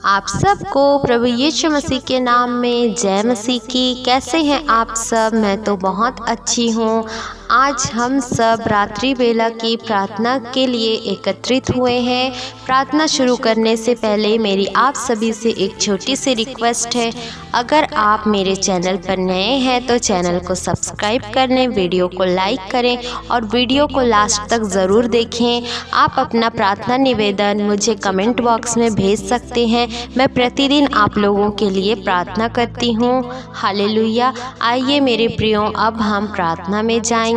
आप सबको प्रभु यीशु मसीह के नाम में जय मसीह की। कैसे हैं आप सब? मैं तो बहुत अच्छी हूँ। आज हम सब रात्रि बेला की प्रार्थना के लिए एकत्रित हुए हैं। प्रार्थना शुरू करने से पहले मेरी आप सभी से एक छोटी सी रिक्वेस्ट है। अगर आप मेरे चैनल पर नए हैं तो चैनल को सब्सक्राइब कर लें, वीडियो को लाइक करें और वीडियो को लास्ट तक ज़रूर देखें। आप अपना प्रार्थना निवेदन मुझे कमेंट बॉक्स में भेज सकते हैं। मैं प्रतिदिन आप लोगों के लिए प्रार्थना करती हूँ। हालेलुया। आइए मेरे प्रियो, अब हम प्रार्थना में जाएंगे।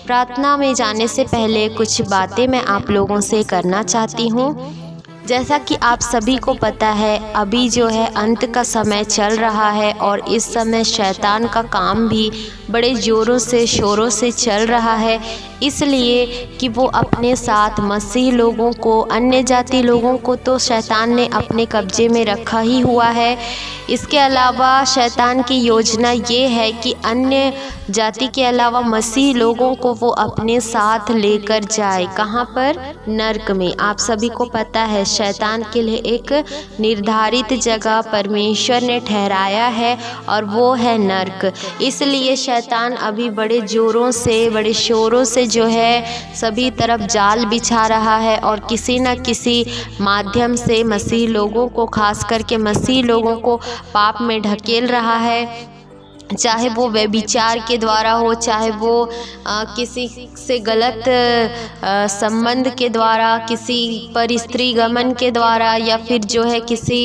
प्रार्थना में जाने से पहले कुछ बातें मैं आप लोगों से करना चाहती हूँ। जैसा कि आप सभी को पता है, अभी जो है अंत का समय चल रहा है और इस समय शैतान का काम भी बड़े ज़ोरों से शोरों से चल रहा है, इसलिए कि वो अपने साथ मसीह लोगों को, अन्य जाति लोगों को तो शैतान ने अपने कब्जे में रखा ही हुआ है। इसके अलावा शैतान की योजना ये है कि अन्य जाति के अलावा मसीह लोगों को वो अपने साथ लेकर जाए। कहाँ पर? नर्क में। आप सभी को पता है शैतान के लिए एक निर्धारित जगह परमेश्वर ने ठहराया है और वो है नर्क। इसलिए शैतान अभी बड़े ज़ोरों से, बड़े शोरों से जो है सभी तरफ जाल बिछा रहा है और किसी न किसी माध्यम से मसीह लोगों को, खास करके मसीह लोगों को पाप में ढकेल रहा है। चाहे वो व्यभिचार के द्वारा हो, चाहे वो किसी से गलत संबंध के द्वारा, किसी पर स्त्री गमन के द्वारा, या फिर जो है किसी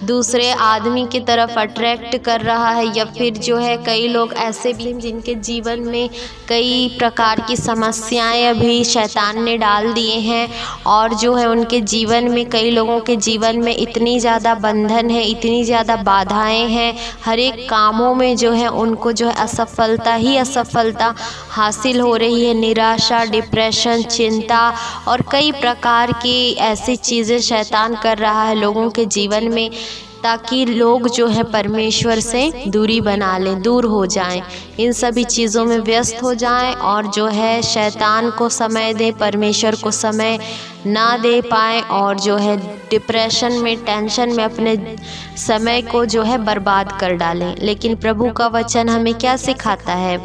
दूसरे आदमी की तरफ अट्रैक्ट कर रहा है, या फिर जो है कई लोग ऐसे भी हैं जिनके जीवन में कई प्रकार की समस्याएं अभी शैतान ने डाल दिए हैं और जो है उनके जीवन में, कई लोगों के जीवन में इतनी ज़्यादा बंधन है, इतनी ज़्यादा बाधाएं हैं, हर एक कामों में जो है उनको जो है असफलता ही असफलता हासिल हो रही है। निराशा, डिप्रेशन, चिंता और कई प्रकार की ऐसी चीज़ें शैतान कर रहा है लोगों के जीवन में, ताकि लोग जो है परमेश्वर से दूरी बना लें, दूर हो जाएं, इन सभी चीज़ों में व्यस्त हो जाएं और जो है शैतान को समय दें, परमेश्वर को समय ना दे पाएँ और जो है डिप्रेशन में, टेंशन में अपने समय को जो है बर्बाद कर डालें। लेकिन प्रभु का वचन हमें क्या सिखाता है?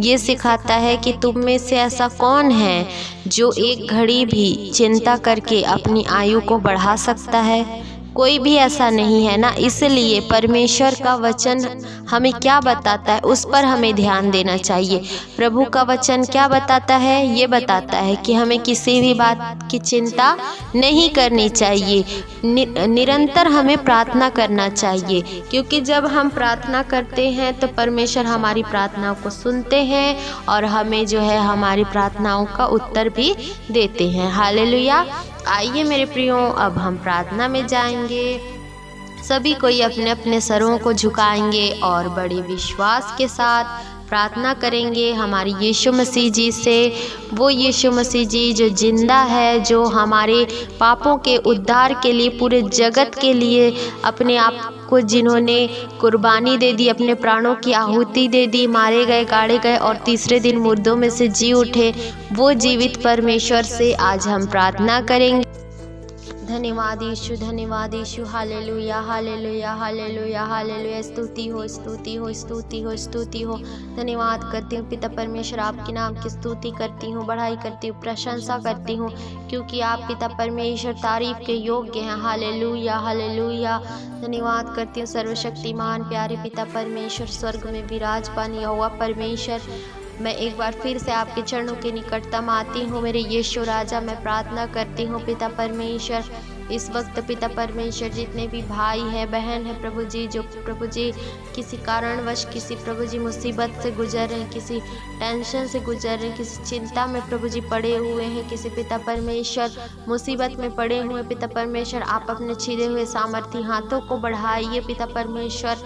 ये सिखाता है कि तुम में से ऐसा कौन है जो एक घड़ी भी चिंता करके अपनी आयु को बढ़ा सकता है? कोई भी ऐसा नहीं है ना। इसलिए परमेश्वर का वचन हमें क्या बताता है, उस पर हमें ध्यान देना चाहिए। प्रभु का वचन क्या बताता है? ये बताता है कि हमें किसी भी बात की चिंता नहीं करनी चाहिए, निरंतर हमें प्रार्थना करना चाहिए, क्योंकि जब हम प्रार्थना करते हैं तो परमेश्वर हमारी प्रार्थनाओं को सुनते हैं और हमें जो है हमारी प्रार्थनाओं का उत्तर भी देते हैं। हालेलुया। आइए मेरे प्रियो, अब हम प्रार्थना में जाएंगे। सभी कोई अपने अपने सरों को झुकाएंगे और बड़े विश्वास के साथ प्रार्थना करेंगे हमारे यीशु मसीह जी से। वो यीशु मसीह जी जो जिंदा है, जो हमारे पापों के उद्धार के लिए, पूरे जगत के लिए अपने आप को जिन्होंने कुर्बानी दे दी, अपने प्राणों की आहुति दे दी, मारे गए, गाड़े गए और तीसरे दिन मुर्दों में से जी उठे, वो जीवित परमेश्वर से आज हम प्रार्थना करेंगे। धन्यवाद यीशु, धन्यवाद Yeshu. Hallelujah, hallelujah, hallelujah, hallelujah. स्तुति हो, स्तुति हो, स्तुति हो, स्तुति हो। धन्यवाद करती हूँ पिता परमेश्वर, आपके नाम की स्तुति करती हूँ, बढ़ाई करती हूँ, प्रशंसा करती हूँ, क्योंकि आप पिता परमेश्वर तारीफ के योग्य हैं। Hallelujah, hallelujah. धन्यवाद करती हूँ सर्वशक्तिमान प्यारे पिता परमेश्वर, स्वर्ग में विराजमान यहोवा परमेश्वर। मैं एक बार फिर से आपके चरणों के निकटतम आती हूँ मेरे यीशु राजा। मैं प्रार्थना करती हूँ पिता परमेश्वर, इस वक्त पिता परमेश्वर जितने भी भाई हैं, बहन हैं प्रभु जी, जो प्रभु जी किसी कारणवश, किसी प्रभु जी मुसीबत से गुजर रहे हैं, किसी टेंशन से गुजर रहे हैं, किसी चिंता में प्रभु जी पड़े हुए हैं, किसी पिता परमेश्वर मुसीबत में पड़े हुए पिता परमेश्वर, आप अपने छिदे हुए सामर्थी हाथों को बढ़ाइए पिता परमेश्वर।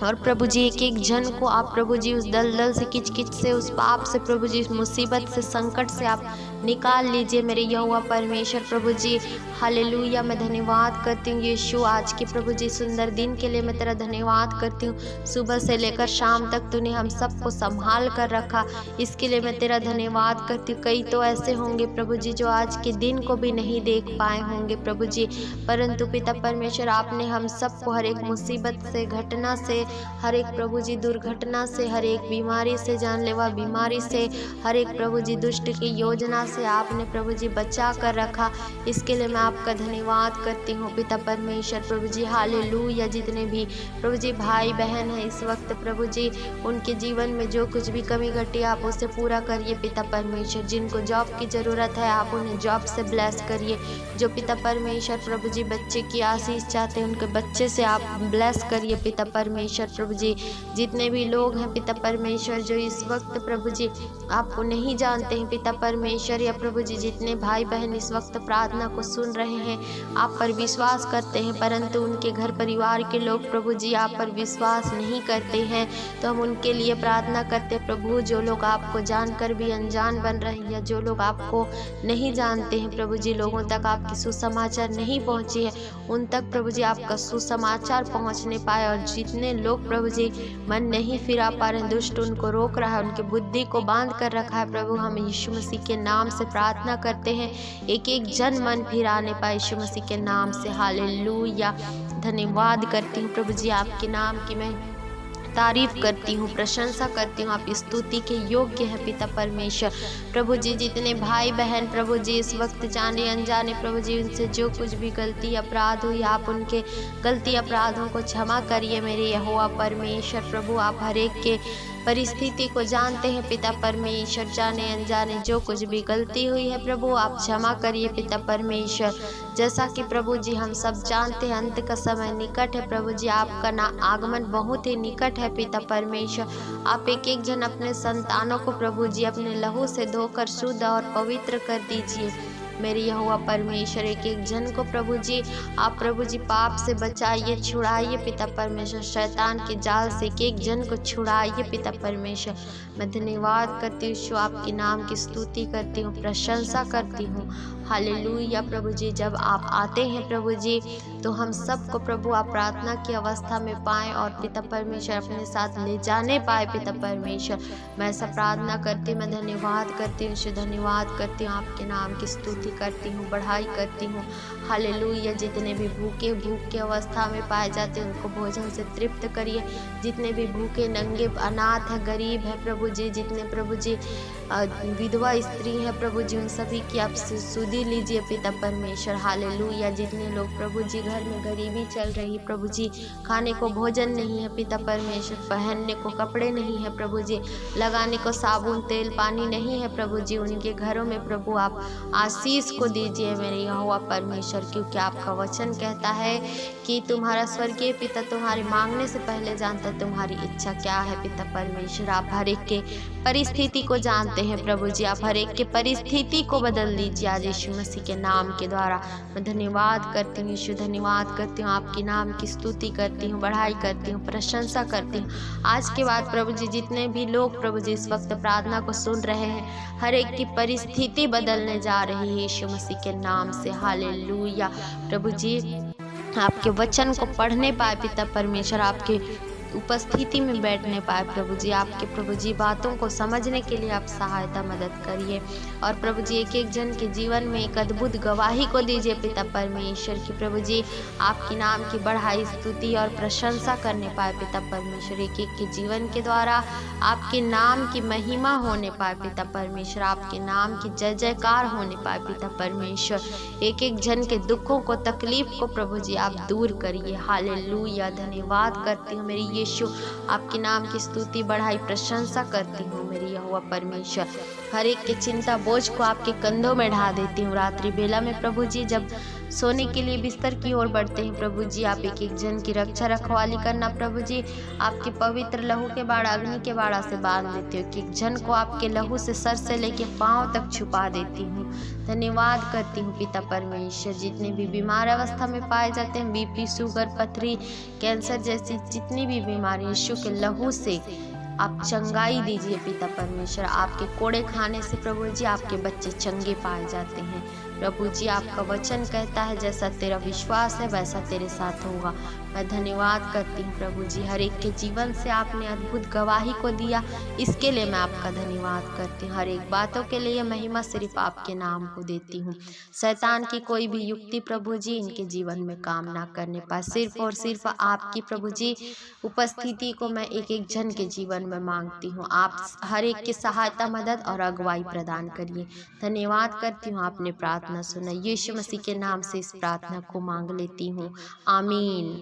और प्रभु जी एक एक जन को आप प्रभु जी उस दलदल से, किच किच से, उस पाप से प्रभु जी, उस मुसीबत से, संकट से आप निकाल लीजिए मेरे यहोवा परमेश्वर प्रभु जी। हालेलुया। मैं धन्यवाद करती हूँ यीशु, आज के प्रभु जी सुंदर दिन के लिए मैं तेरा धन्यवाद करती हूँ। सुबह से लेकर शाम तक तूने हम सबको संभाल कर रखा, इसके लिए मैं तेरा धन्यवाद करती हूँ। कई तो ऐसे होंगे प्रभु जी जो आज के दिन को भी नहीं देख पाए होंगे प्रभु जी, परंतु पिता परमेश्वर आपने हम सबको हर एक मुसीबत से, घटना से, हर एक प्रभु जी दुर्घटना से, हर एक बीमारी से, जानलेवा बीमारी से, हर एक प्रभु जी दुष्ट की योजना से आपने प्रभु जी बचा कर रखा, इसके लिए मैं आपका धन्यवाद करती हूँ पिता परमेश्वर प्रभु जी। हालेलुया। जितने भी प्रभु जी भाई बहन हैं इस वक्त प्रभु जी, उनके जीवन में जो कुछ भी कमी घटी आप उसे पूरा करिए पिता परमेश्वर। जिनको जॉब की ज़रूरत है आप उन्हें जॉब से ब्लेस करिए। जो पिता परमेश्वर प्रभु जी बच्चे की आशीष चाहते हैं उनके बच्चे से आप ब्लेस करिए पिता परमेश्वर प्रभु जी। जितने भी लोग हैं पिता परमेश्वर जो इस वक्त प्रभु जी आपको नहीं जानते हैं पिता परमेश्वर, या प्रभु जी जितने भाई बहन इस वक्त प्रार्थना को सुन रहे हैं, आप पर विश्वास करते हैं परंतु उनके घर परिवार के लोग प्रभु जी आप पर विश्वास नहीं करते हैं, तो हम उनके लिए प्रार्थना करते हैं प्रभु। जो लोग आपको जानकर भी अनजान बन रहे हैं, या जो लोग आपको नहीं जानते हैं प्रभु जी, लोगों तक आपकी सुसमाचार नहीं पहुँची है, उन तक प्रभु जी आपका सुसमाचार पहुँचने पाए। और जितने लोग प्रभु जी मन नहीं फिरा पा रहे, दुष्ट उनको रोक रहा है, उनके बुद्धि को बांध कर रखा है प्रभु, हम यीशु मसीह के नाम से प्रार्थना करते हैं एक एक जन मन फिराने पाए यीशु मसीह के नाम से। हालेलुया। धन्यवाद करती हूँ प्रभु जी, आपके नाम की मैं तारीफ करती हूँ, प्रशंसा करती हूँ। आप स्तुति के योग्य हैं पिता परमेश्वर प्रभु जी। जितने भाई बहन प्रभु जी इस वक्त जाने अनजाने प्रभु जी उनसे जो कुछ भी गलती अपराध हुई, आप उनके गलती अपराधों को क्षमा करिए मेरे यहोवा परमेश्वर प्रभु। आप हर एक के परिस्थिति को जानते हैं पिता परमेश्वर, जाने अनजाने जो कुछ भी गलती हुई है प्रभु आप क्षमा करिए पिता परमेश्वर। जैसा कि प्रभु जी हम सब जानते हैं अंत का समय निकट है प्रभु जी, आपका ना आगमन बहुत ही निकट है पिता परमेश्वर। आप एक एक जन अपने संतानों को प्रभु जी अपने लहू से धोकर शुद्ध और पवित्र कर दीजिए मेरे यहोवा परमेश्वर। एक एक जन को प्रभु जी आप प्रभु जी पाप से बचाइए, छुड़ाइए पिता परमेश्वर, शैतान के जाल से एक एक जन को छुड़ाइए पिता परमेश्वर। मैं धन्यवाद करती हूँ, आपके नाम की स्तुति करती हूँ, प्रशंसा करती हूँ। हालेलुया प्रभु जी। जब आप आते हैं प्रभु जी तो हम सबको प्रभु आप प्रार्थना की अवस्था में पाएँ और पिता परमेश्वर अपने साथ ले जाने पाए पिता परमेश्वर। मैं ऐसा प्रार्थना करती, मैं धन्यवाद करती हूँ, धन्यवाद करती हूँ, आपके नाम की स्तुति करती हूँ, बढ़ाई करती हूँ। हालेलुया। जितने भी भूख के अवस्था में पाए जाते हैं उनको भोजन से तृप्त करिए। जितने भी भूखे नंगे अनाथ है, गरीब है प्रभु जी, जितने प्रभु जी विधवा स्त्री है प्रभु जी उन सभी की आप सुधि लीजिए पिता परमेश्वर। हालेलुया। जितने लोग प्रभु जी घर में गरीबी चल रही प्रभु जी, खाने को भोजन नहीं है पिता परमेश्वर, पहनने को कपड़े नहीं है प्रभु जी, लगाने को साबुन तेल पानी नहीं है प्रभु जी, उनके घरों में प्रभु आप आशीष को दीजिए मेरे यहोवा परमेश्वर। क्योंकि आपका वचन कहता है कि तुम्हारा स्वर्गीय पिता तुम्हारे मांगने से पहले जानता है तुम्हारी इच्छा क्या है पिता परमेश्वर। आप हर एक के परिस्थिति को जानते हैं प्रभु जी, आप हर एक के परिस्थिति को बदल दीजिए आज यीशु मसीह के नाम के द्वारा। मैं धन्यवाद करती हूँ यीशु, धन्यवाद करती हूँ, आपके नाम की स्तुति करती हूँ, बढ़ाई करती हूँ, प्रशंसा करती हूँ। आज के बाद प्रभु जी जितने भी लोग प्रभु जी इस वक्त प्रार्थना को सुन रहे हैं, हर एक की परिस्थिति बदलने जा रही है यीशु मसीह के नाम से। हालेलुया प्रभु जी। आपके वचन को पढ़ने पाए पिता परमेश्वर, आपके उपस्थिति में बैठने पाए प्रभु जी, आपके प्रभु जी बातों को समझने के लिए आप सहायता मदद करिए। और प्रभु जी एक एक जन के जीवन में एक अद्भुत गवाही को दीजिए पिता परमेश्वर की प्रभु जी आपके नाम की बढ़ाई स्तुति और प्रशंसा करने पाए पिता परमेश्वर। एक एक के जीवन के द्वारा आपके नाम की महिमा होने पाए पिता परमेश्वर, आपके नाम की जय जयकार होने पाए पिता परमेश्वर। एक एक जन के दुखों को तकलीफ को प्रभु जी आप दूर करिए। हालेलुया। धन्यवाद करती हूँ मेरी यीशु, आपके नाम की स्तुति बढ़ाई प्रशंसा करती हूँ मेरी यहोवा परमेश्वर। हर एक की चिंता बोझ को आपके कंधों में ढा देती हूँ। रात्रि बेला में प्रभु जी जब सोने के लिए बिस्तर की ओर बढ़ते हैं प्रभु जी, आप एक एक जन की रक्षा रखवाली करना प्रभु जी, आपके पवित्र लहू के बाड़ा अग्नि के बाड़ा से बांध देती हो। एक एक जन को आपके लहू से सर से लेके पांव तक छुपा देती हूँ। धन्यवाद करती हूँ पिता परमेश्वर। जितने भी बीमार अवस्था में पाए जाते हैं, बीपी शुगर पथरी कैंसर जैसी जितनी भी बीमारी यीशु के लहू से आप चंगाई दीजिए पिता परमेश्वर। आपके कोड़े खाने से प्रभु जी आपके बच्चे चंगे पाए जाते हैं। प्रभु जी आपका वचन कहता है जैसा तेरा विश्वास है वैसा तेरे साथ होगा। मैं धन्यवाद करती हूँ प्रभु जी, हर एक के जीवन से आपने अद्भुत गवाही को दिया, इसके लिए मैं आपका धन्यवाद करती हूँ। हर एक बातों के लिए महिमा सिर्फ आपके नाम को देती हूँ। शैतान की कोई भी युक्ति प्रभु जी इनके जीवन में काम ना करने पाए। सिर्फ और सिर्फ आपकी प्रभु जी उपस्थिति को मैं एक एक जन के जीवन में मांगती हूँ। आप हर एक की सहायता, मदद और अगुवाई प्रदान करिए। धन्यवाद करती हूँ आपने प्रार्थना सुना। यीशु मसीह के नाम से इस प्रार्थना को मांग लेती हूँ। आमीन।